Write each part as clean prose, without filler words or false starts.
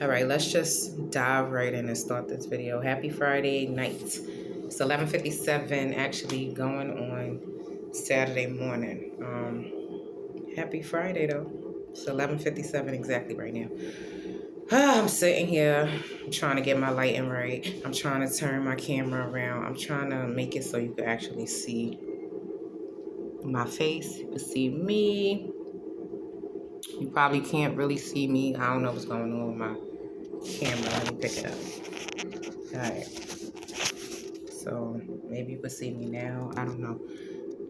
All right, let's just dive right in and start this video. Happy Friday night. It's 11:57, actually going on Saturday morning. Happy Friday though. It's 11:57 exactly right now. I'm sitting here, I'm trying to get my lighting right. I'm trying to turn my camera around. I'm trying to make it so you can actually see my face. You can see me. You probably can't really see me. I don't know what's going on with my camera. Let me pick it up. All right. So maybe you can see me now. I don't know.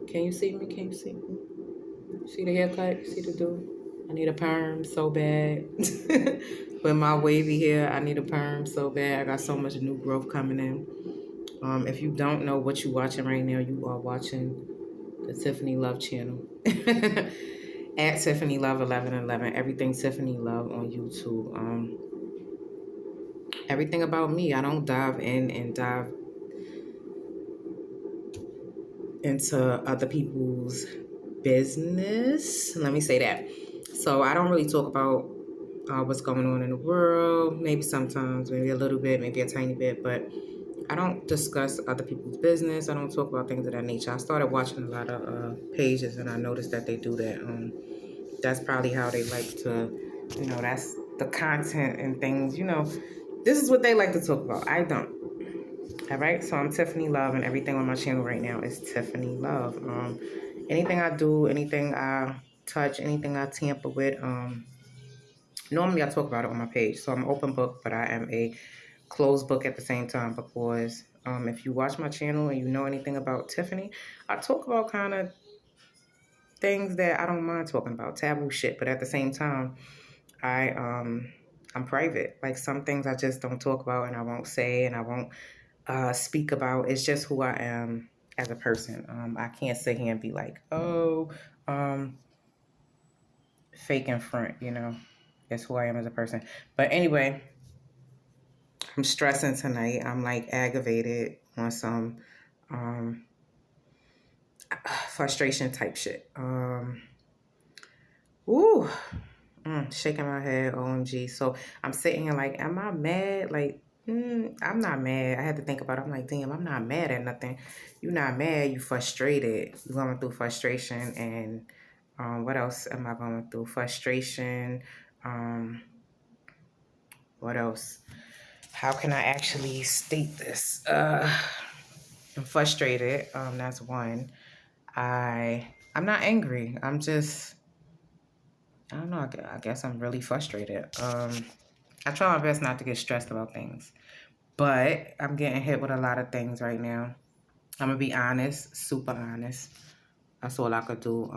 Can you see me? Can you see me? See the haircut? See the do? I need a perm so bad. With my wavy hair, I need a perm so bad. I got so much new growth coming in. If you don't know what you're watching right now, you are watching the Tiffany Love channel. At Tiffany Love 1111. Everything Tiffany Love on YouTube. Everything about me. I don't dive in and dive into other people's business. Let me say that. So I don't really talk about what's going on in the world. Maybe sometimes, maybe a little bit, maybe a tiny bit, but I don't discuss other people's business. I don't talk about things of that nature. I started watching a lot of pages, and I noticed that they do that. That's probably how they like to, that's the content and things. This is what they like to talk about. I don't. All right, so I'm Tiffany Love, and everything on my channel right now is Tiffany Love. Anything I do, anything I touch, anything I tamper with, normally I talk about it on my page. So I'm an open book, but I am a closed book at the same time because if you watch my channel and you know anything about Tiffany, I talk about kind of things that I don't mind talking about, taboo shit, but at the same time, I'm private. Like some things I just don't talk about and I won't say and I won't speak about. It's just who I am as a person. I can't sit here and be like, oh, um, fake in front, That's who I am as a person. But anyway, I'm stressing tonight. I'm like aggravated on some um, frustration type shit. Ooh, shaking my head, OMG. So I'm sitting here like, am I mad? Like, I'm not mad. I had to think about it. I'm like, damn, I'm not mad at nothing. You're not mad. You frustrated. You're going through frustration. And what else am I going through? Frustration. What else? How can I actually state this? I'm frustrated. That's one. I'm not angry. I'm just, I don't know. I guess I'm really frustrated. I try my best not to get stressed about things, but I'm getting hit with a lot of things right now. I'm gonna be honest, super honest. That's all I could do.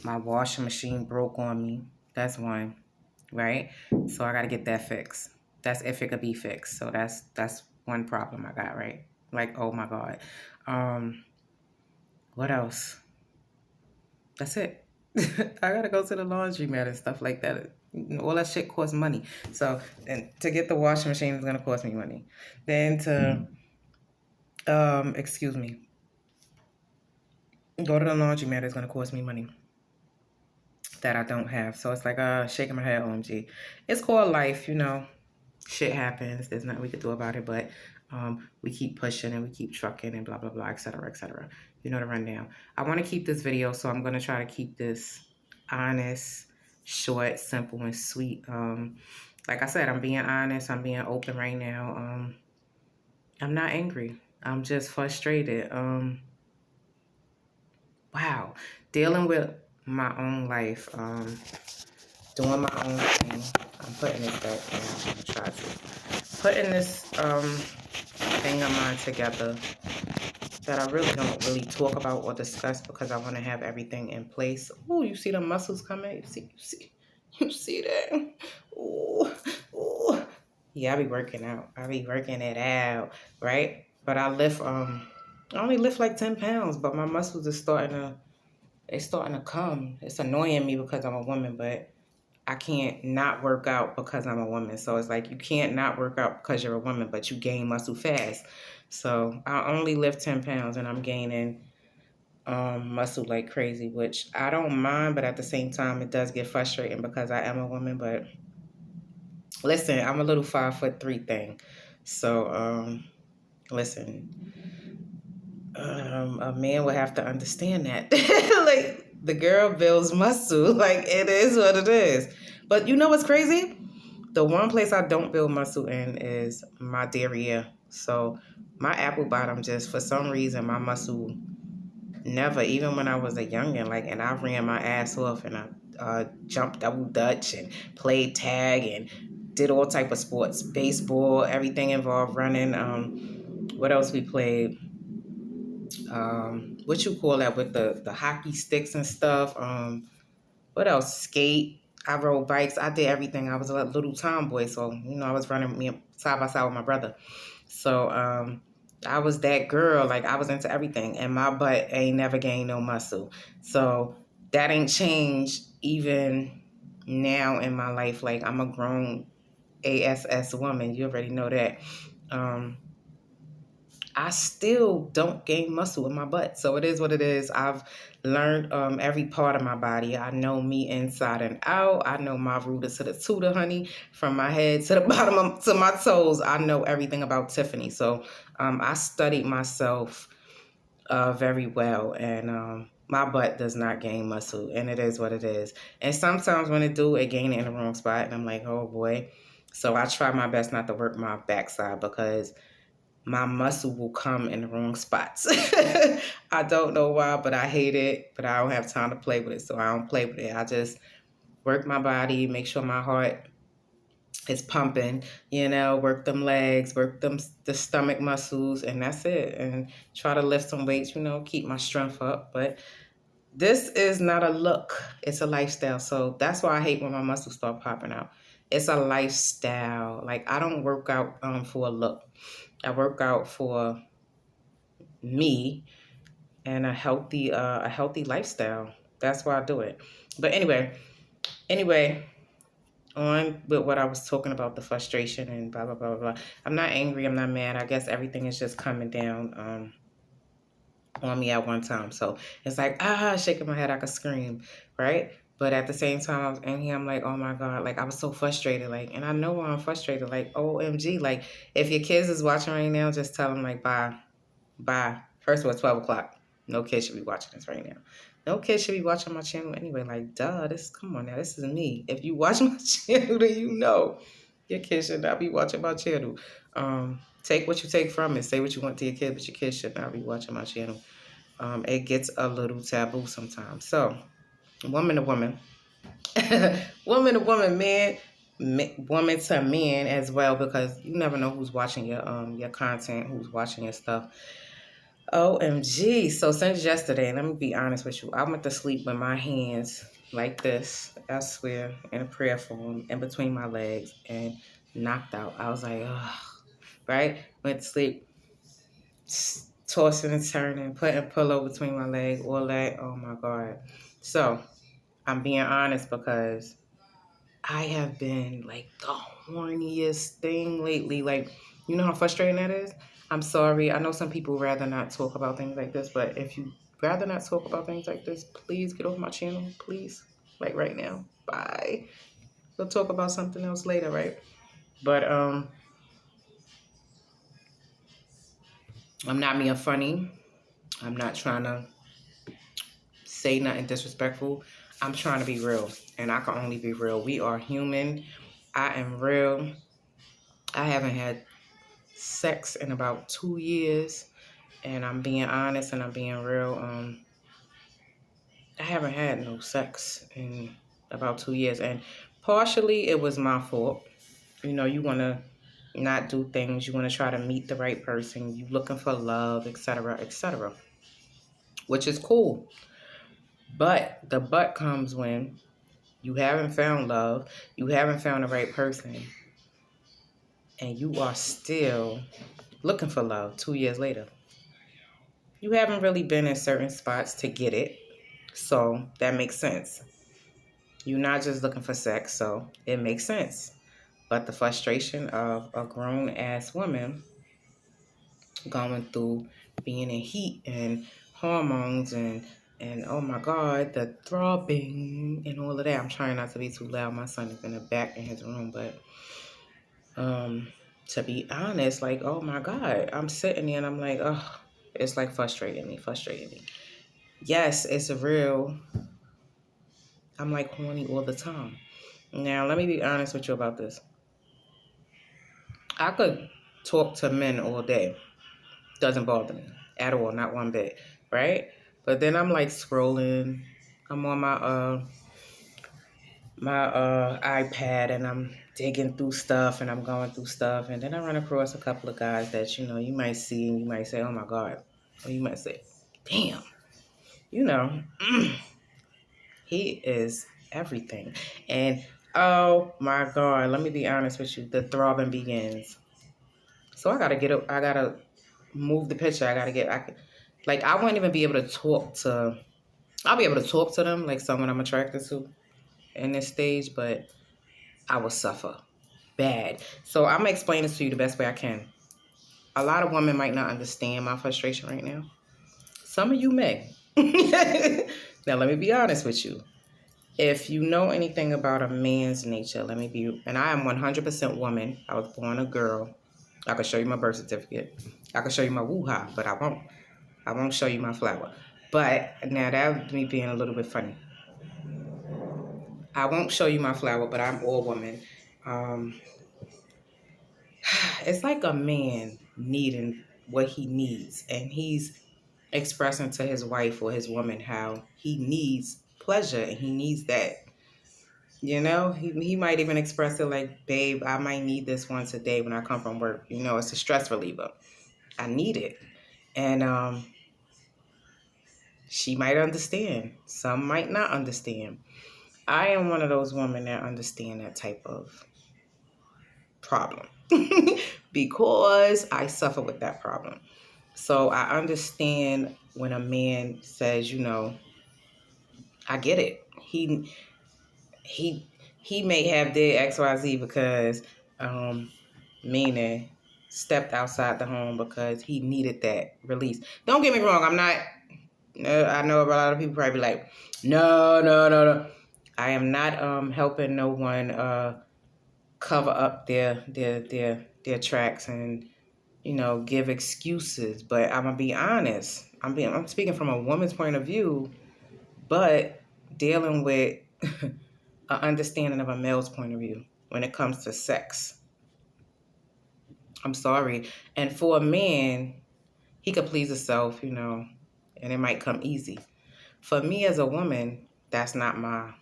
My washing machine broke on me. That's one, right? So I gotta get that fixed. That's if it could be fixed. So that's one problem I got, right? Like, oh my God. What else? That's it. I gotta go to the laundromat and stuff like that. All that shit costs money. So, and to get the washing machine is gonna cost me money. Then to, excuse me, go to the laundromat is gonna cost me money that I don't have. So it's like, shaking my head, OMG. It's called life, Shit happens. There's nothing we could do about it, but we keep pushing and we keep trucking and blah, blah, blah, et cetera, et cetera. You know the rundown. I want to keep this video, so I'm going to try to keep this honest, short, simple, and sweet. Like I said, I'm being honest. I'm being open right now. I'm not angry. I'm just frustrated. Wow. Dealing with my own life. Doing my own thing. I'm putting this back down. I'm going to try to. Putting this thing of mine together that I really don't really talk about or discuss because I want to have everything in place. Oh, you see the muscles coming? You see that? Oh, oh. Yeah, I be working out. I be working it out, right? But I only lift like 10 pounds, but my muscles are starting to come. It's annoying me because I'm a woman, but I can't not work out because I'm a woman. So it's like you can't not work out because you're a woman, but you gain muscle fast. So I only lift 10 pounds and I'm gaining muscle like crazy, which I don't mind, but at the same time, it does get frustrating because I am a woman. But Listen, I'm a little 5'3" thing. So, listen, a man would have to understand that. Like, the girl builds muscle. Like, it is what it is. But you know what's crazy? The one place I don't build muscle in is my derriere. So my apple bottom, just for some reason, my muscle never, even when I was a youngin', like, and I ran my ass off and I jumped double dutch and played tag and did all type of sports, baseball, everything involved running. What else we played? What you call that with the hockey sticks and stuff? What else? Skate. I rode bikes. I did everything. I was a little tomboy, so I was running me side by side with my brother. So I was that girl. Like, I was into everything, and my butt ain't never gained no muscle. So that ain't changed even now in my life. Like, I'm a grown ass woman. You already know that. Um, I still don't gain muscle in my butt. So it is what it is. I've learned every part of my body. I know me inside and out. I know my rooter to the tutor, honey, from my head to the bottom to my toes. I know everything about Tiffany. So I studied myself very well. And my butt does not gain muscle. And it is what it is. And sometimes when it do, it gain it in the wrong spot. And I'm like, oh boy. So I try my best not to work my backside because my muscle will come in the wrong spots. I don't know why, but I hate it, but I don't have time to play with it, so I don't play with it. I just work my body, make sure my heart is pumping, work them legs, work the stomach muscles, and that's it. And try to lift some weights, keep my strength up. But this is not a look, it's a lifestyle. So that's why I hate when my muscles start popping out. It's a lifestyle. Like, I don't work out for a look. I work out for me and a healthy lifestyle. That's why I do it. But anyway, on with what I was talking about, the frustration and blah blah blah blah. I'm not angry. I'm not mad. I guess everything is just coming down on me at one time. So it's like shaking my head. I could scream, right? But at the same time, I was in here. I'm like, oh my god, like I was so frustrated. Like, and I know why I'm frustrated. Like, OMG, like if your kids is watching right now, just tell them like bye. Bye. First of all, 12 o'clock. No kid should be watching this right now. No kid should be watching my channel anyway. Like, duh, come on now. This is me. If you watch my channel, then you know your kid should not be watching my channel. Take what you take from it. Say what you want to your kid, but your kid should not be watching my channel. It gets a little taboo sometimes. So, woman to woman. Woman to woman, man. Woman to man as well, because you never know who's watching your content, who's watching your stuff. OMG. So since yesterday, and let me be honest with you, I went to sleep with my hands like this, I swear, in a prayer form in between my legs and knocked out. I was like, ugh, right? Went to sleep, tossing and turning, putting a pillow between my legs, all that. Oh my God. So I'm being honest because I have been like the horniest thing lately. Like, you know how frustrating that is? I'm sorry. I know some people rather not talk about things like this, but if you rather not talk about things like this, please get off my channel, please. Like right now. Bye. We'll talk about something else later, right? But I'm not being funny. I'm not trying to say nothing disrespectful. I'm trying to be real, and I can only be real. We are human. I am real. I haven't had sex in about 2 years, and I'm being honest and I'm being real. I haven't had no sex in about 2 years, and partially it was my fault. You want to not do things, you want to try to meet the right person, you looking for love, etc., which is cool. But the but comes when you haven't found love, you haven't found the right person, and you are still looking for love 2 years later. You haven't really been in certain spots to get it. So that makes sense. You're not just looking for sex, so it makes sense. But the frustration of a grown ass woman going through being in heat and hormones and oh my God, the throbbing and all of that. I'm trying not to be too loud. My son is in the back in his room, but Um, to be honest, like, oh my God, I'm sitting there and I'm like, oh, it's like frustrating me. Yes, it's real. I'm like horny all the time. Now, let me be honest with you about this. I could talk to men all day. Doesn't bother me at all, not one bit, right? But then I'm like scrolling. I'm on my iPad and I'm digging through stuff and I'm going through stuff and then I run across a couple of guys that you might see and you might say, "Oh my God," or you might say, "Damn," you know, he is everything. And oh my God, let me be honest with you, the throbbing begins. So I gotta get up. I gotta move the picture. Like I wouldn't even be able to talk to. I'll be able to talk to them like someone I'm attracted to in this stage, but I will suffer bad. So I'm gonna explain this to you the best way I can. A lot of women might not understand my frustration right now. Some of you may. Now let me be honest with you. If you know anything about a man's nature, and I am 100% woman. I was born a girl. I could show you my birth certificate. I could show you my woo-ha, but I won't. I won't show you my flower. But now that was me being a little bit funny. I won't show you my flower, but I'm all woman. Um, it's like a man needing what he needs, and he's expressing to his wife or his woman how he needs pleasure and he needs that. He might even express it like, "Babe, I might need this once a day when I come from work. It's a stress reliever. I need it." And she might understand. Some might not understand. I am one of those women that understand that type of problem because I suffer with that problem. So I understand when a man says, I get it. He he may have did XYZ because meaning stepped outside the home because he needed that release. Don't get me wrong, I'm not I know a lot of people probably be like, no. I am not helping no one cover up their tracks and give excuses. But I'm gonna be honest. I'm speaking from a woman's point of view, but dealing with an understanding of a male's point of view when it comes to sex. I'm sorry. And for a man, he could please himself, and it might come easy. For me as a woman, that's not my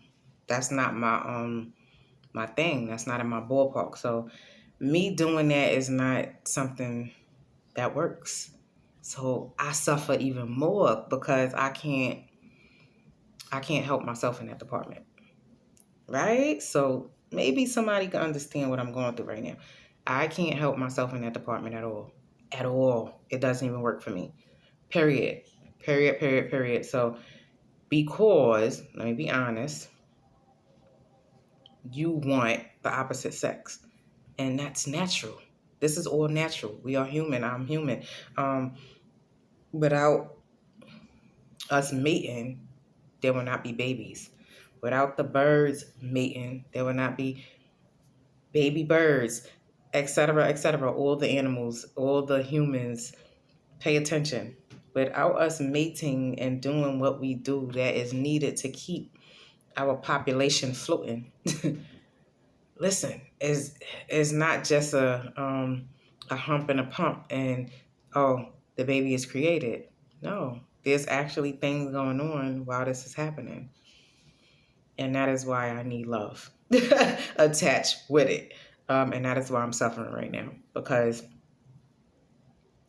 my thing. That's not in my ballpark. So me doing that is not something that works. So I suffer even more because I can't help myself in that department. Right? So maybe somebody can understand what I'm going through right now. I can't help myself in that department at all. At all. It doesn't even work for me. Period. Period. So because, let me be honest, you want the opposite sex. And that's natural. This is all natural. We are human. I'm human. Without us mating, there will not be babies. Without the birds mating, there will not be baby birds, etc., etc. All the animals, all the humans, pay attention. Without us mating and doing what we do that is needed to keep our population floating, listen, is not just a hump and a pump and oh, the baby is created. No, there's actually things going on while this is happening. And that is why I need love attached with it. And that is why I'm suffering right now because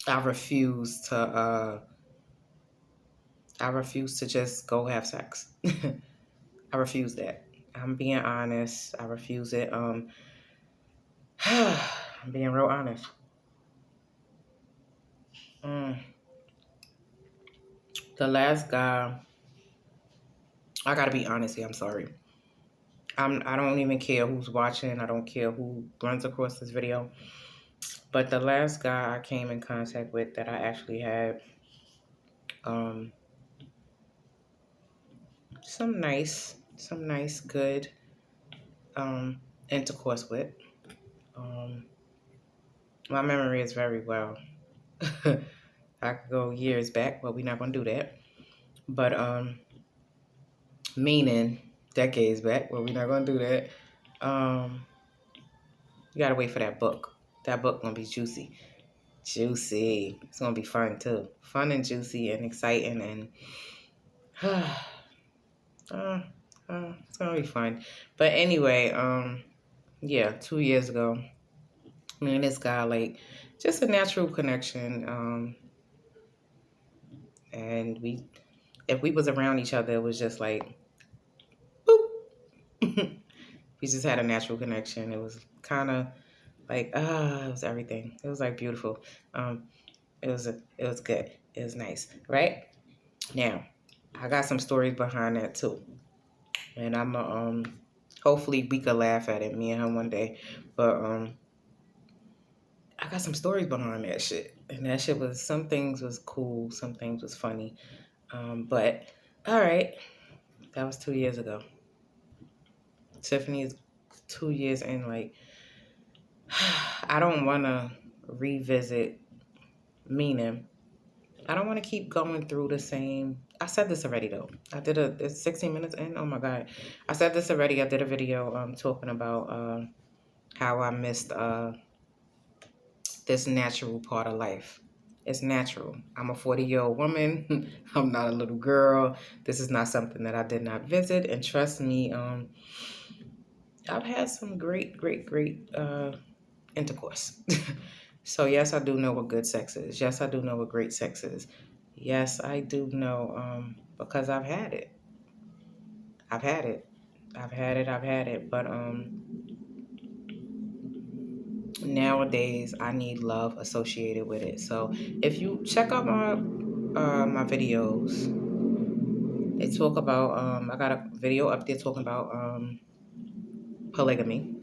I refuse to just go have sex. I refuse that. I'm being honest. I refuse it. I'm being real honest. Mm. The last guy, I gotta be honest here. I'm sorry. I don't even care who's watching. I don't care who runs across this video. But the last guy I came in contact with that I actually had um, some nice, good intercourse with. My memory is very well. I could go years back, but we're not gonna do that. But meaning decades back, but we're not gonna do that. Um, you gotta wait for that book. That book gonna be juicy, juicy. It's gonna be fun too, fun and juicy and exciting and it's gonna be fun. But anyway, yeah, 2 years ago, me and this guy like just a natural connection. And we, if we was around each other, it was just like boop. We just had a natural connection. It was kind of like it was everything. It was like beautiful. Um, it was good. It was nice, right? Now, I got some stories behind that too, and I'm hopefully we could laugh at it, me and him one day. But I got some stories behind that shit, and that shit was some things was cool, some things was funny. But all right, that was 2 years ago. Tiffany is 2 years in. Like, I don't want to revisit meaning. I don't want to keep going through the same. I said this already though. It's 16 minutes in. Oh my God. I said this already. I did a video talking about how I missed this natural part of life. It's natural. I'm a 40-year-old woman. I'm not a little girl. This is not something that I did not visit. And trust me, I've had some great, great, great intercourse. So yes, I do know what good sex is. Yes, I do know what great sex is. Yes, I do know because I've had it. I've had it. I've had it. I've had it. But nowadays I need love associated with it. So if you check out my videos, they talk about I got a video up there talking about polygamy.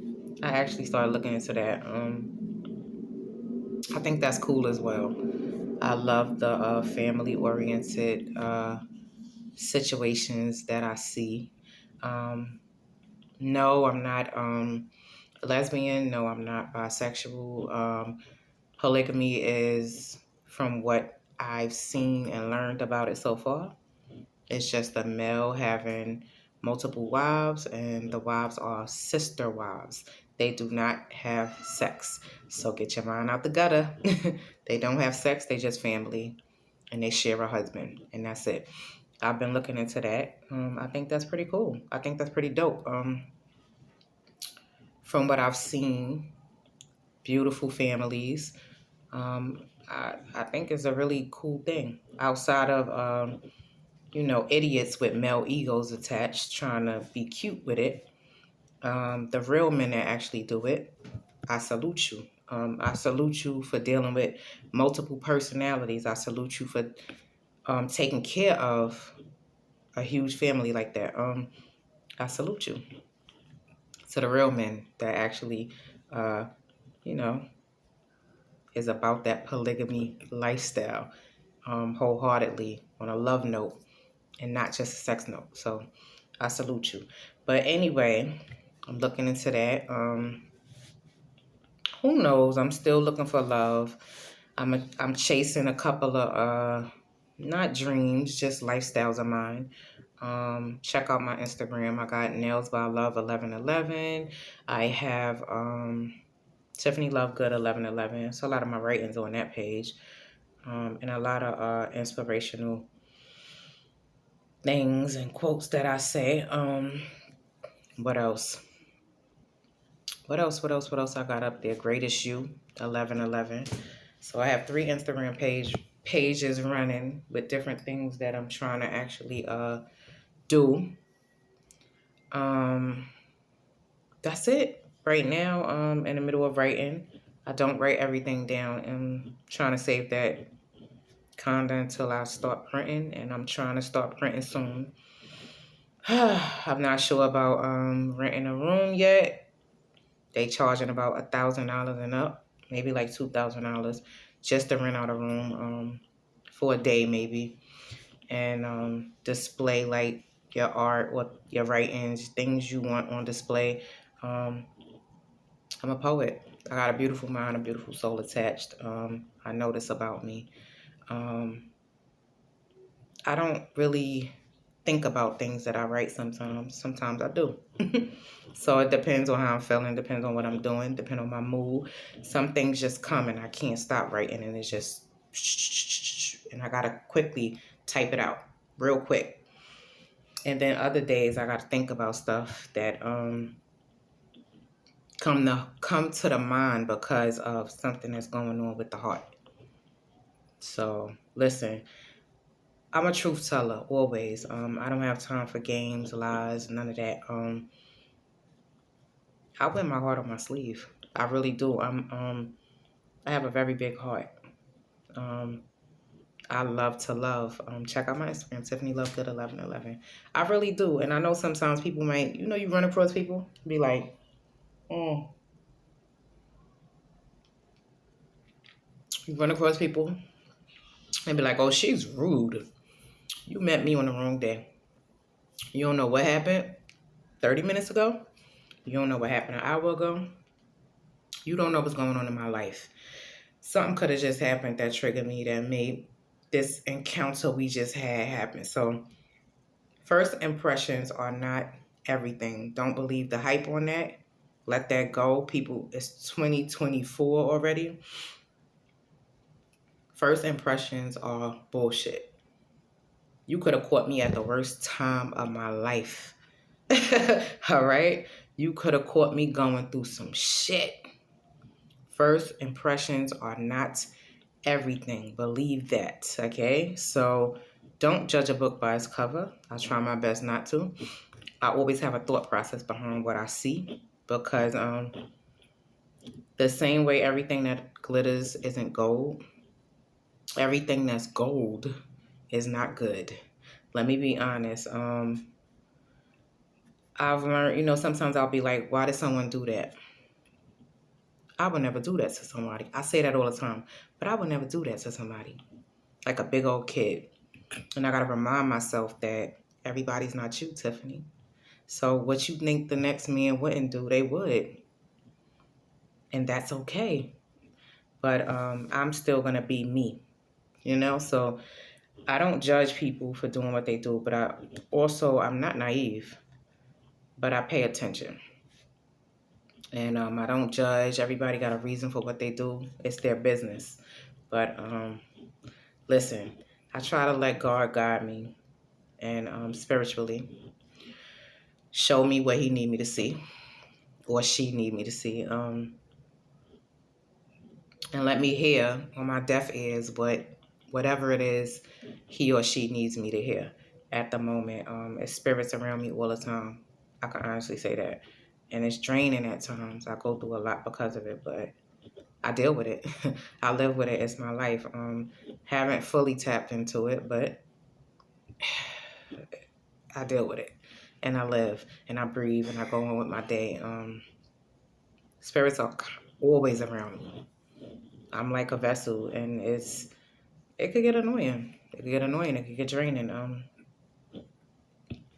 I actually started looking into that. I think that's cool as well. I love the family oriented situations that I see. Um, no, I'm not lesbian. No, I'm not bisexual. Polygamy is, from what I've seen and learned about it so far, it's just a male having multiple wives, and the wives are sister wives. They do not have sex. So get your mind out the gutter. They don't have sex, they just family, and they share a husband, and that's it. I've been looking into that. I think that's pretty cool. I think that's pretty dope. From what I've seen, beautiful families. I think it's a really cool thing. Outside of idiots with male egos attached trying to be cute with it. The real men that actually do it, I salute you. I salute you for dealing with multiple personalities. I salute you for taking care of a huge family like that. I salute you to the real men that actually, uh, you know, is about that polygamy lifestyle wholeheartedly on a love note and not just a sex note. So I salute you. But anyway, I'm looking into that. Who knows? I'm still looking for love. I'm chasing a couple of not dreams, just lifestyles of mine. Check out my Instagram. I got Nails by Love 1111. I have Tiffany Love Good 1111. So a lot of my writings on that page, and a lot of inspirational things and quotes that I say. What else? What else? What else? What else I got up there? Greatest You 1111. So I have 3 Instagram pages running with different things that I'm trying to actually do. Um, that's it. Right now, in the middle of writing. I don't write everything down. I'm trying to save that kinda until I start printing, and I'm trying to start printing soon. I'm not sure about renting a room yet. They charging about $1,000 and up, maybe like $2,000 just to rent out a room for a day maybe, and display like your art or your writings, things you want on display. I'm a poet. I got a beautiful mind, a beautiful soul attached. I know this about me. Um, I don't really think about things that I write sometimes. Sometimes I do. So it depends on how I'm feeling, depends on what I'm doing, depends on my mood. Some things just come and I can't stop writing and it's just and I gotta quickly type it out real quick. And then other days I gotta think about stuff that come to the mind because of something that's going on with the heart. So listen, I'm a truth teller always. I don't have time for games, lies, none of that. I wear my heart on my sleeve. I really do. I have a very big heart. Um, I love to love. Check out my Instagram, Tiffany Love Good 1111. I really do, and I know sometimes people might, you run across people, be like, oh, you run across people and be like, oh, she's rude. You met me on the wrong day. You don't know what happened 30 minutes ago. You don't know what happened an hour ago. You don't know what's going on in my life. Something could have just happened that triggered me that made this encounter we just had happen. So first impressions are not everything. Don't believe the hype on that. Let that go. People, it's 2024 already. First impressions are bullshit. You could have caught me at the worst time of my life. All right? You could have caught me going through some shit. First impressions are not everything. Believe that, okay? So don't judge a book by its cover. I try my best not to. I always have a thought process behind what I see because the same way everything that glitters isn't gold, everything that's gold is not good. Let me be honest. I've learned, sometimes I'll be like, why did someone do that? I would never do that to somebody. I say that all the time, but I would never do that to somebody. Like a big old kid. And I got to remind myself that everybody's not you, Tiffany. So what you think the next man wouldn't do, they would. And that's okay. But I'm still going to be me, So I don't judge people for doing what they do, but I'm not naive, but I pay attention. And I don't judge. Everybody got a reason for what they do. It's their business. But listen, I try to let God guide me and spiritually show me what he need me to see or she need me to see. And let me hear on my deaf ears whatever it is he or she needs me to hear at the moment. It's spirits around me all the time. I can honestly say that. And it's draining at times. I go through a lot because of it, but I deal with it. I live with it. It's my life. Haven't fully tapped into it, but I deal with it. And I live and I breathe and I go on with my day. Spirits are always around me. I'm like a vessel and it could get annoying. It could get annoying. It could get draining.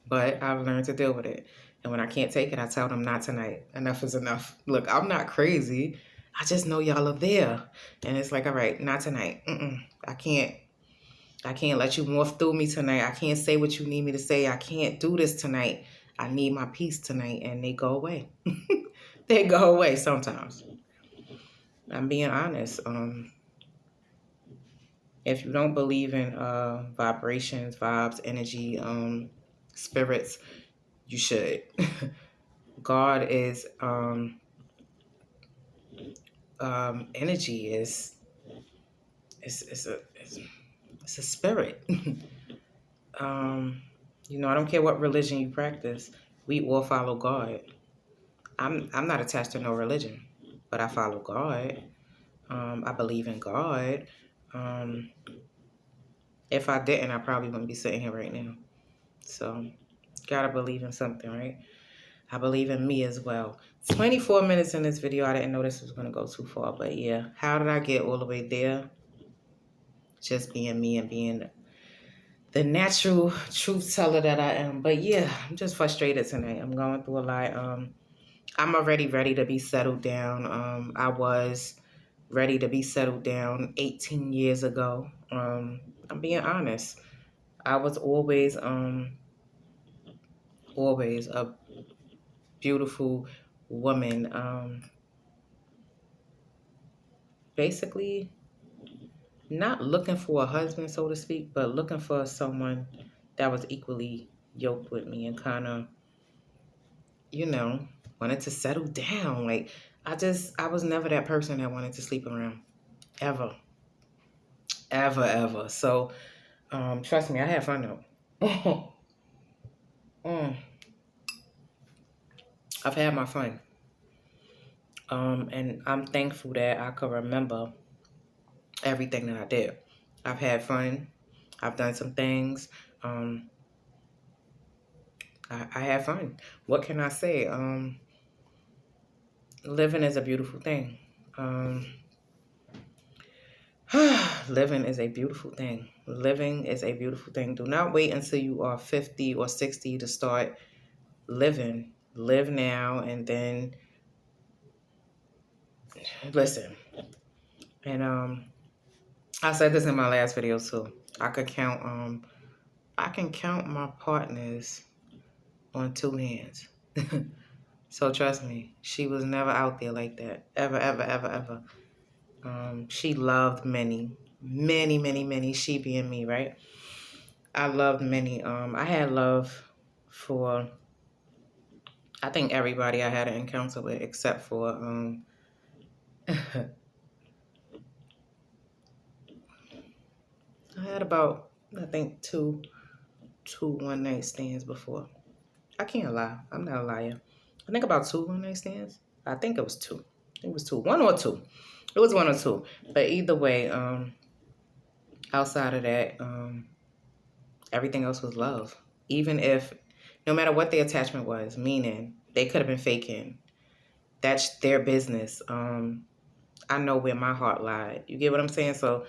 But I've learned to deal with it. And when I can't take it, I tell them not tonight. Enough is enough. Look, I'm not crazy. I just know y'all are there. And it's like, all right, not tonight. I can't let you morph through me tonight. I can't say what you need me to say. I can't do this tonight. I need my peace tonight. And they go away. They go away sometimes. I'm being honest. If you don't believe in vibrations, vibes, energy, spirits, you should. God is energy is it's a spirit. I don't care what religion you practice. We all follow God. I'm not attached to no religion, but I follow God. I believe in God. If I didn't, I probably wouldn't be sitting here right now. So, gotta believe in something, right? I believe in me as well. 24 minutes in this video. I didn't know this was going to go too far. But yeah, how did I get all the way there? Just being me and being the natural truth teller that I am. But yeah, I'm just frustrated tonight. I'm going through a lot. I'm already ready to be settled down. I was ready to be settled down 18 years ago. I'm being honest. I was always a beautiful woman. Basically, not looking for a husband, so to speak, but looking for someone that was equally yoked with me and kind of, you know, wanted to settle down. Like, I was never that person that wanted to sleep around. Ever. Ever, ever. So, trust me, I had fun though. Mm, I've had my fun. And I'm thankful that I could remember everything that I did. I've had fun. I've done some things. Um, I had fun. What can I say? Living is a beautiful thing. Um, living is a beautiful thing. Living is a beautiful thing. Do not wait until you are 50 or 60 to start living. Live now and then listen. And I said this in my last video too. I can count my partners on two hands. So trust me, she was never out there like that. Ever, ever, ever, ever. She loved many, many, many, many. She being me, right? I loved many. I had love for I think everybody I had an encounter with except for I had about I think two one night stands before. I can't lie. I'm not a liar. I think about two one night stands. I think it was two. It was two. One or two. It was one or two. But either way, outside of that, everything else was love. Even if, no matter what the attachment was, meaning they could have been faking. That's their business. I know where my heart lied. You get what I'm saying? So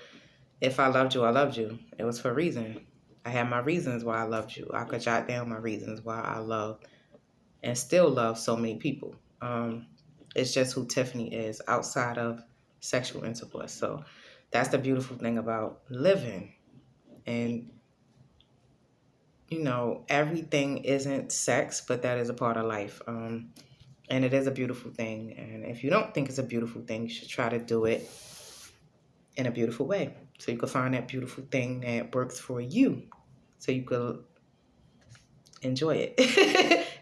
if I loved you, I loved you. It was for a reason. I had my reasons why I loved you. I could jot down my reasons why I loved and still love so many people. It's just who Tiffany is outside of sexual intercourse. So that's the beautiful thing about living. And, you know, everything isn't sex, but that is a part of life. And it is a beautiful thing. And if you don't think it's a beautiful thing, you should try to do it in a beautiful way. So you can find that beautiful thing that works for you. So you could enjoy it.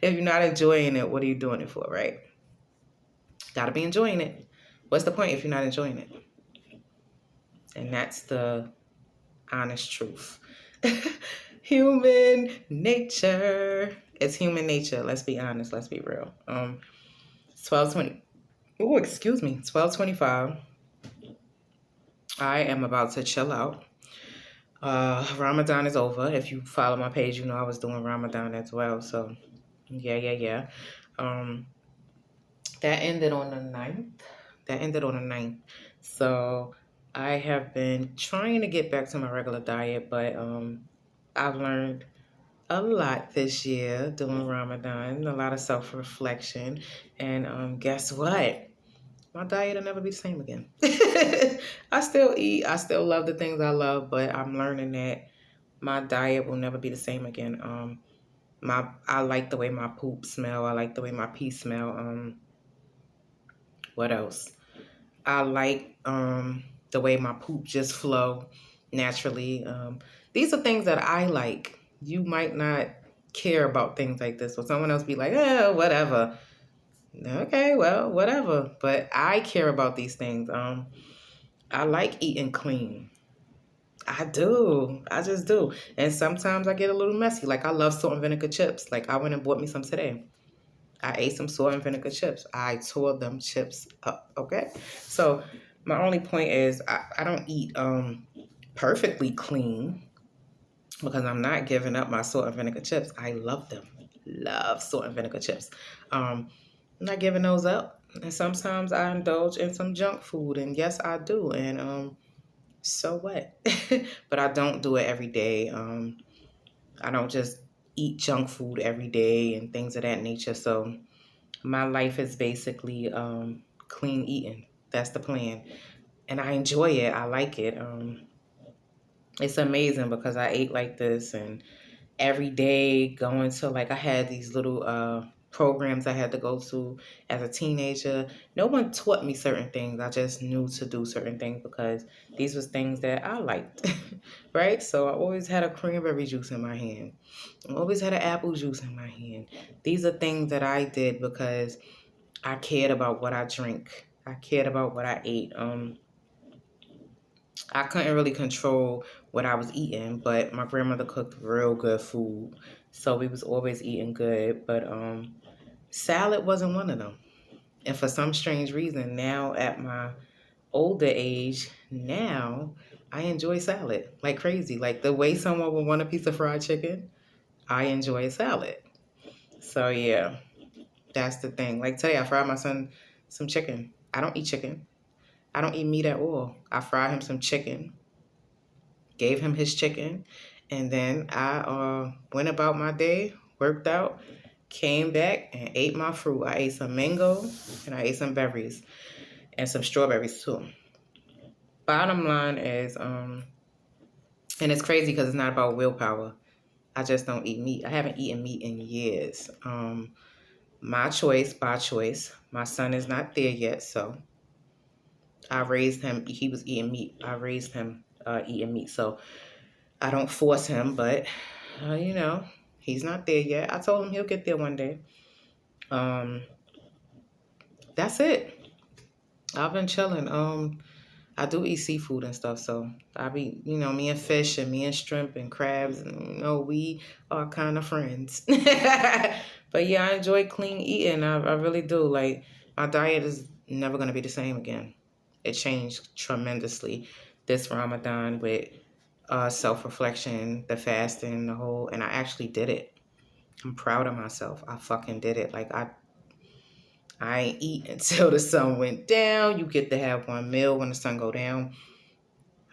If you're not enjoying it, what are you doing it for, right? Gotta be enjoying it. What's the point if you're not enjoying it? And that's the honest truth. Human nature. It's human nature. Let's be honest. Let's be real. 12:20. Oh, excuse me. 12:25. I am about to chill out. Ramadan is over. If you follow my page, you know I was doing Ramadan as well. So, yeah. Um, that ended on the 9th. So, I have been trying to get back to my regular diet, but I've learned a lot this year doing Ramadan, a lot of self-reflection. And guess what? My diet will never be the same again. I still eat. I still love the things I love, but I'm learning that my diet will never be the same again. I like the way my poop smell. I like the way my pee smell. What else? I like the way my poop just flow naturally. These are things that I like. You might not care about things like this, or someone else be like, whatever. Okay, well, whatever. But I care about these things. I like eating clean. I do. I just do. And sometimes I get a little messy. Like I love salt and vinegar chips. Like I went and bought me some today. I ate some salt and vinegar chips. I tore them chips up. Okay. So my only point is I don't eat perfectly clean because I'm not giving up my salt and vinegar chips. I love them. Love salt and vinegar chips. I'm not giving those up. And sometimes I indulge in some junk food. And yes, I do. And so what? But I don't do it every day. I don't just eat junk food every day and things of that nature. So My life is basically clean eating. That's the plan. And I enjoy it. I like it. It's amazing because I ate like this and every day going to like I had these little programs I had to go to as a teenager. No one taught me certain things. I just knew to do certain things because these was things that I liked. Right? So I always had a cranberry juice in my hand. I always had an apple juice in my hand. These are things that I did because I cared about what I drink. I cared about what I ate. I couldn't really control what I was eating, but my grandmother cooked real good food. So we was always eating good, but salad wasn't one of them. And for some strange reason, now at my older age, now I enjoy salad like crazy. Like the way someone would want a piece of fried chicken, I enjoy a salad. So yeah, that's the thing. Like today I fried my son some chicken. I don't eat chicken. I don't eat meat at all. I fried him some chicken, gave him his chicken, and then I went about my day, worked out, came back and ate my fruit. I ate some mango and I ate some berries and some strawberries too. Bottom line is, and it's crazy because it's not about willpower. I just don't eat meat. I haven't eaten meat in years. My choice, by choice. My son is not there yet, so I raised him. He was eating meat. I raised him eating meat, so I don't force him, but you know, he's not there yet. I told him he'll get there one day. Um, that's it. I've been chilling. I do eat seafood and stuff, so I be, me and fish and me and shrimp and crabs, and we are kind of friends. But yeah, I enjoy clean eating. I really do. Like my diet is never gonna be the same again. It changed tremendously this Ramadan with self-reflection, the fasting, and I actually did it. I'm proud of myself. I fucking did it. Like I ain't eat until the sun went down. You get to have one meal when the sun go down.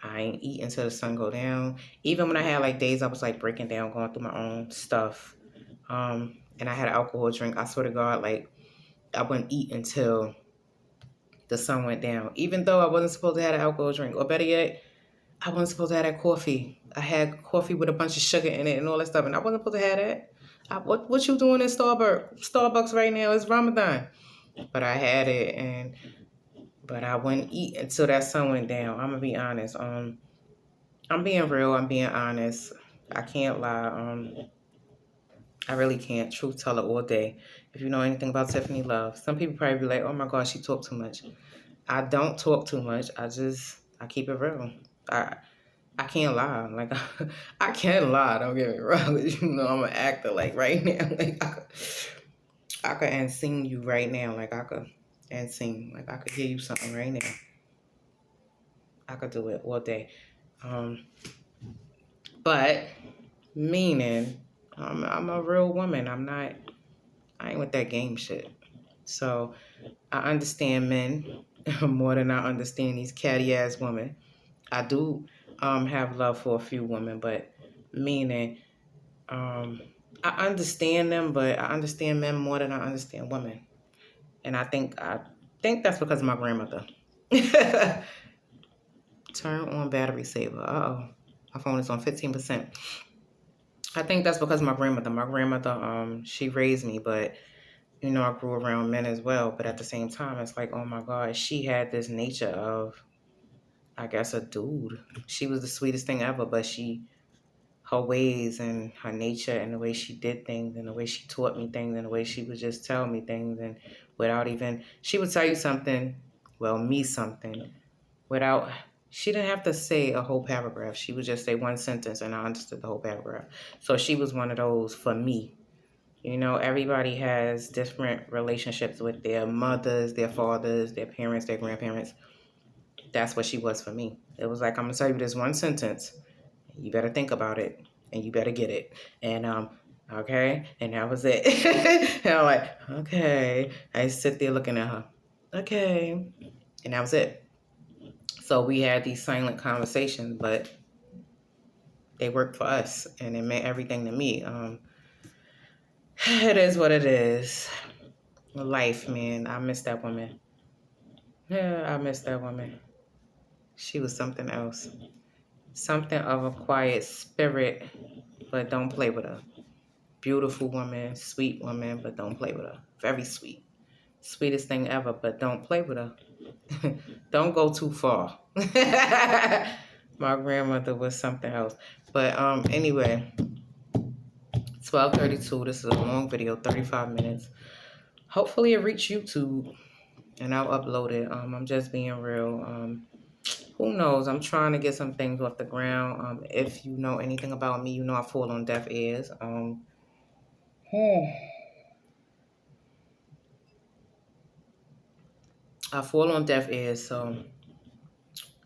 I ain't eat until the sun go down. Even when I had like days I was like breaking down, going through my own stuff. And I had an alcohol drink. I swear to God, like I wouldn't eat until the sun went down. Even though I wasn't supposed to have an alcohol drink. Or better yet, I wasn't supposed to have that coffee. I had coffee with a bunch of sugar in it and all that stuff, and I wasn't supposed to have that. What you doing in Starbucks right now? It's Ramadan. But I had it, but I wouldn't eat until that sun went down. I'm gonna be honest. I'm being real. I'm being honest. I can't lie. I really can't. Truth teller all day. If you know anything about Tiffany Love, some people probably be like, "Oh my God, she talk too much." I don't talk too much. I keep it real. I can't lie. Like I can't lie. Don't get me wrong. I'm an actor. Like right now, like I could and sing you right now. Like I could and sing. Like I could hear you something right now. I could do it all day. But meaning, I'm a real woman. I ain't with that game shit. So I understand men more than I understand these catty ass women. I do have love for a few women, but meaning I understand them, but I understand men more than I understand women. And I think that's because of my grandmother. Turn on battery saver. Uh-oh. My phone is on 15%. I think that's because of my grandmother. My grandmother, she raised me, but I grew around men as well. But at the same time, it's like, oh my God, she had this nature of, I guess, a dude. She was the sweetest thing ever, but her ways and her nature and the way she did things and the way she taught me things and the way she would just tell me things and she would tell you something, well, me something, without, she didn't have to say a whole paragraph. She would just say one sentence and I understood the whole paragraph. So she was one of those for me. Everybody has different relationships with their mothers, their fathers, their parents, their grandparents. That's what she was for me. It was like, I'm going to tell you this one sentence. You better think about it and you better get it. And, okay. And that was it. And I'm like, okay. I sit there looking at her. Okay. And that was it. So we had these silent conversations, but they worked for us and it meant everything to me. It is what it is. life, man. I miss that woman. Yeah, I miss that woman. She was something else. Something of a quiet spirit, but don't play with her. Beautiful woman, sweet woman, but don't play with her. Very sweet. Sweetest thing ever, but don't play with her. Don't go too far. My grandmother was something else. But anyway, 12:32. This is a long video, 35 minutes. Hopefully it reached YouTube and I'll upload it. I'm just being real. Who knows? I'm trying to get some things off the ground. If you know anything about me, you know I fall on deaf ears. I fall on deaf ears, so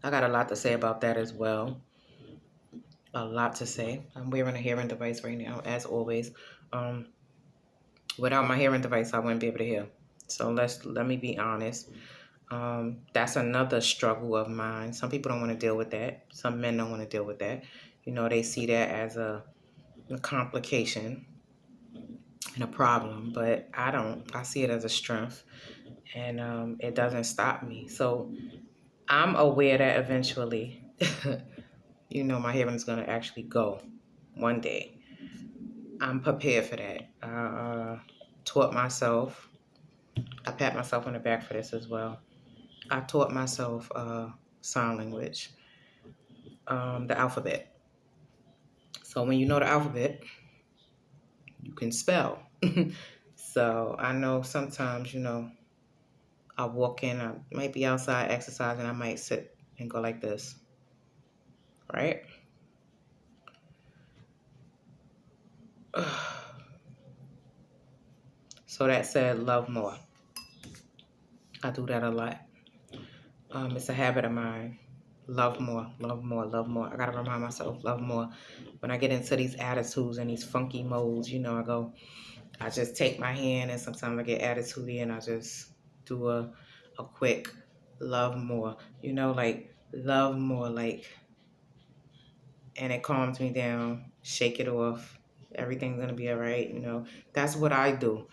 I got a lot to say about that as well. A lot to say. I'm wearing a hearing device right now, as always. Without my hearing device, I wouldn't be able to hear. So let me be honest. That's another struggle of mine. Some people don't want to deal with that. Some men don't want to deal with that. You know, they see that as a complication and a problem, but I don't. I see it as a strength, and it doesn't stop me. So I'm aware that eventually, you know, my hearing is going to actually go one day. I'm prepared for that. I taught myself. I pat myself on the back for this as well. I taught myself sign language, the alphabet. So when you know the alphabet, you can spell. So I know sometimes, you know, I walk in, I might be outside exercising, I might sit and go like this, right? So that said, love more. I do that a lot. It's a habit of mine. Love more, love more, love more. I gotta remind myself, love more. When I get into these attitudes and these funky modes, you know, I just take my hand and sometimes I get attitudey and I just do a quick love more. You know, like love more, like, and it calms me down, shake it off. Everything's gonna be all right, you know. That's what I do.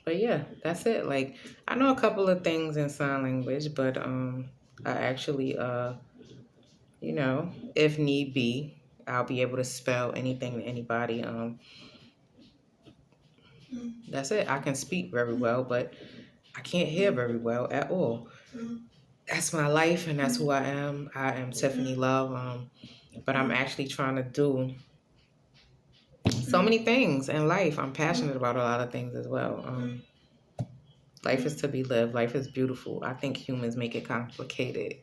But yeah, that's it. Like, I know a couple of things in sign language, but I actually you know, if need be, I'll be able to spell anything to anybody. That's it. I can speak very well, but I can't hear very well at all. That's my life and that's who I am. I am Tiffany Love. But I'm actually trying to do so many things in life. I'm passionate about a lot of things as well. Life is to be lived. Life is beautiful. I think humans make it complicated.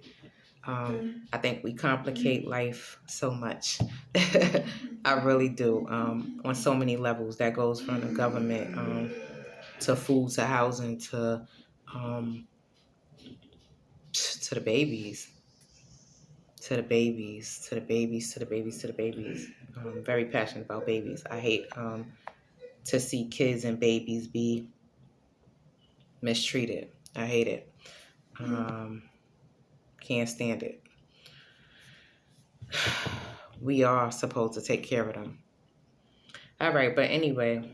I think we complicate life so much. I really do. On so many levels. That goes from the government to food to housing um, to the babies. To the babies, to the babies, to the babies, to the babies. I'm very passionate about babies. I hate to see kids and babies be mistreated. I hate it. Can't stand it. We are supposed to take care of them. All right, but anyway,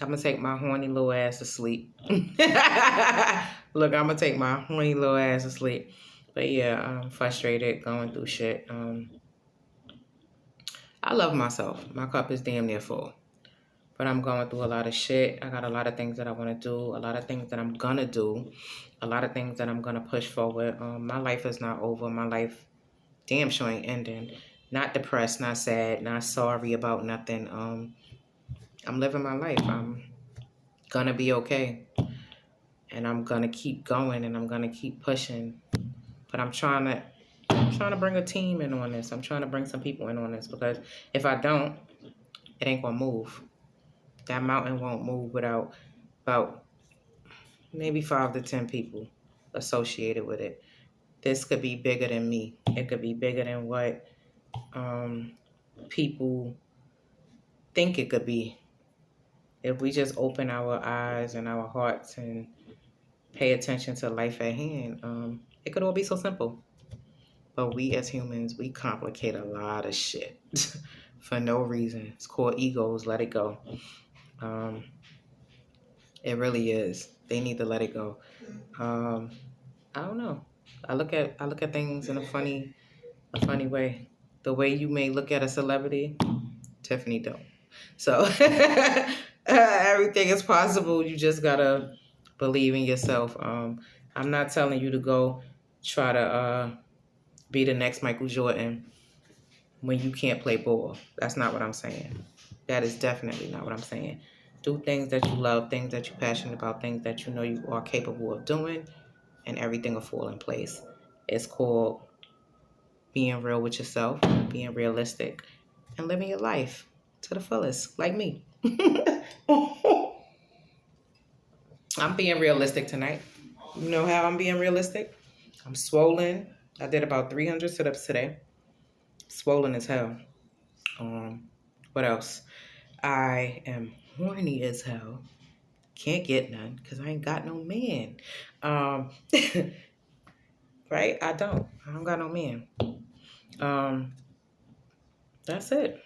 I'm going to take my horny little ass to sleep. Look, I'm going to take my horny little ass to sleep. But yeah, I'm frustrated, going through shit. I love myself. My cup is damn near full. But I'm going through a lot of shit. I got a lot of things that I want to do, a lot of things that I'm going to do, a lot of things that I'm going to push forward. My life is not over. My life damn sure ain't ending. Not depressed, not sad, not sorry about nothing. I'm living my life. I'm going to be okay. And I'm going to keep going and I'm going to keep pushing. But I'm trying to bring a team in on this. I'm trying to bring some people in on this because if I don't, it ain't going to move. That mountain won't move without about maybe 5 to 10 people associated with it. This could be bigger than me. It could be bigger than what people think it could be. If we just open our eyes and our hearts and pay attention to life at hand, it could all be so simple. But we as humans, we complicate a lot of shit for no reason. It's called egos. Let it go. It really is. They need to let it go. I don't know. I look at things in a funny way. The way you may look at a celebrity, Tiffany don't. So everything is possible. You just gotta believe in yourself. I'm not telling you to go try to be the next Michael Jordan when you can't play ball. That's not what I'm saying. That is definitely not what I'm saying. Do things that you love, things that you're passionate about, things that you know you are capable of doing, and everything will fall in place. It's called being real with yourself, being realistic, and living your life to the fullest, like me. I'm being realistic tonight. You know how I'm being realistic? I'm swollen. I did about 300 sit-ups today. Swollen as hell. What else? I am horny as hell. Can't get none because I ain't got no man. Um, right? I don't got no man. Um, that's it.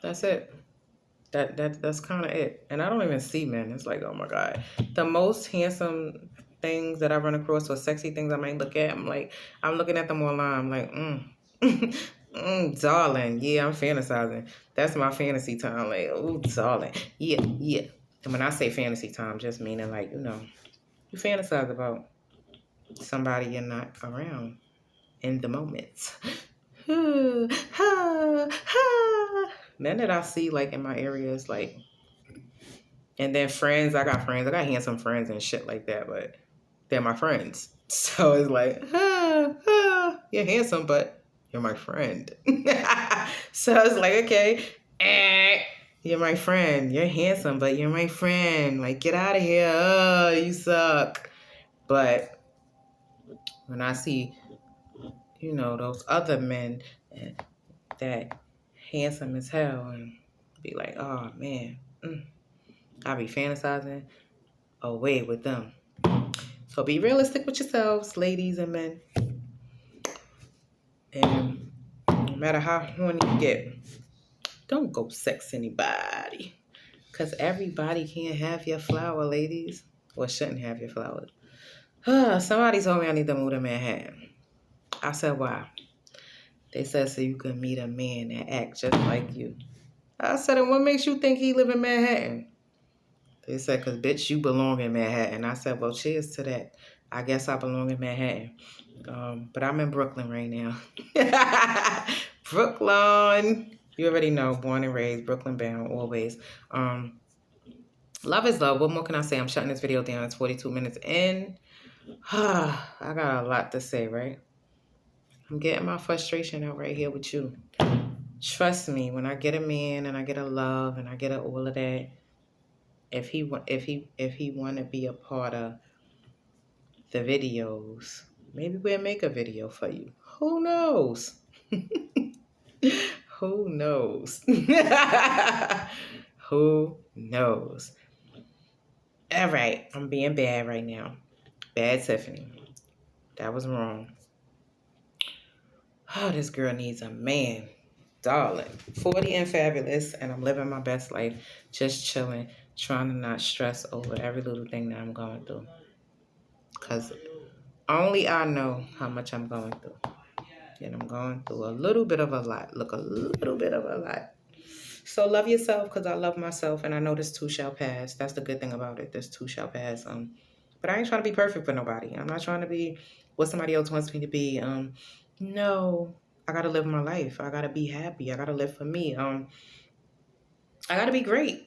That's it. That's kind of it. And I don't even see men. It's like, oh my God. The most handsome things that I run across or sexy things I might look at, I'm looking at them online. I'm like, darling. Yeah, I'm fantasizing. That's my fantasy time. Like, oh, darling. Yeah, yeah. And when I say fantasy time, just meaning like, you fantasize about somebody you're not around in the moment. Men that I see like in my areas, like, and then friends, I got handsome friends and shit like that, but they're my friends. So it's like, you're handsome, but you're my friend. So it's like, okay, you're my friend. You're handsome, but you're my friend. Like, get out of here. Oh, you suck. But when I see, those other men that handsome as hell and be like, oh man, I be fantasizing away with them. So be realistic with yourselves, ladies and men. And no matter how horny you get, don't go sex anybody. Because everybody can't have your flower, ladies. Or shouldn't have your flowers. Somebody told me I need to move to Manhattan. I said, why? They said so you can meet a man that acts just like you. I said, and what makes you think he live in Manhattan? They said, because, bitch, you belong in Manhattan. I said, well, cheers to that. I guess I belong in Manhattan. But I'm in Brooklyn right now. Brooklyn. You already know, born and raised, Brooklyn bound, always. Love is love. What more can I say? I'm shutting this video down. It's 42 minutes in. I got a lot to say, right? I'm getting my frustration out right here with you. Trust me, when I get a man and I get a love and I get all of that, if he want to be a part of the videos, maybe we'll make a video for you. Who knows? Who knows? Who knows? All right, I'm being bad right now. Bad Tiffany. That was wrong. Oh, this girl needs a man. Darling. 40 and fabulous, and I'm living my best life. Just chilling, trying to not stress over every little thing that I'm going through. Because only I know how much I'm going through. And I'm going through a little bit of a lot. Look, a little bit of a lot. So love yourself because I love myself, and I know this too shall pass. That's the good thing about it. This too shall pass. But I ain't trying to be perfect for nobody. I'm not trying to be what somebody else wants me to be. No, I gotta live my life. I gotta be happy. I gotta live for me. I gotta be great.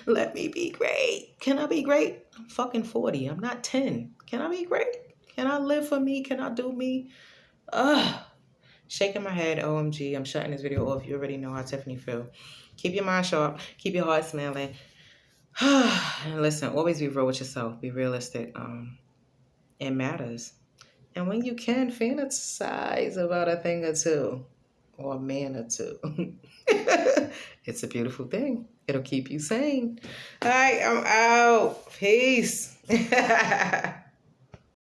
Let me be great. Can I be great? I'm fucking 40. I'm not 10. Can I be great? Can I live for me? Can I do me? Shaking my head, OMG. I'm shutting this video off. You already know how Tiffany feel. Keep your mind sharp. Keep your heart smiling. And listen, always be real with yourself. Be realistic. It matters. And when you can, fantasize about a thing or two. Or a man or two. It's a beautiful thing. It'll keep you sane. All right, I'm out. Peace.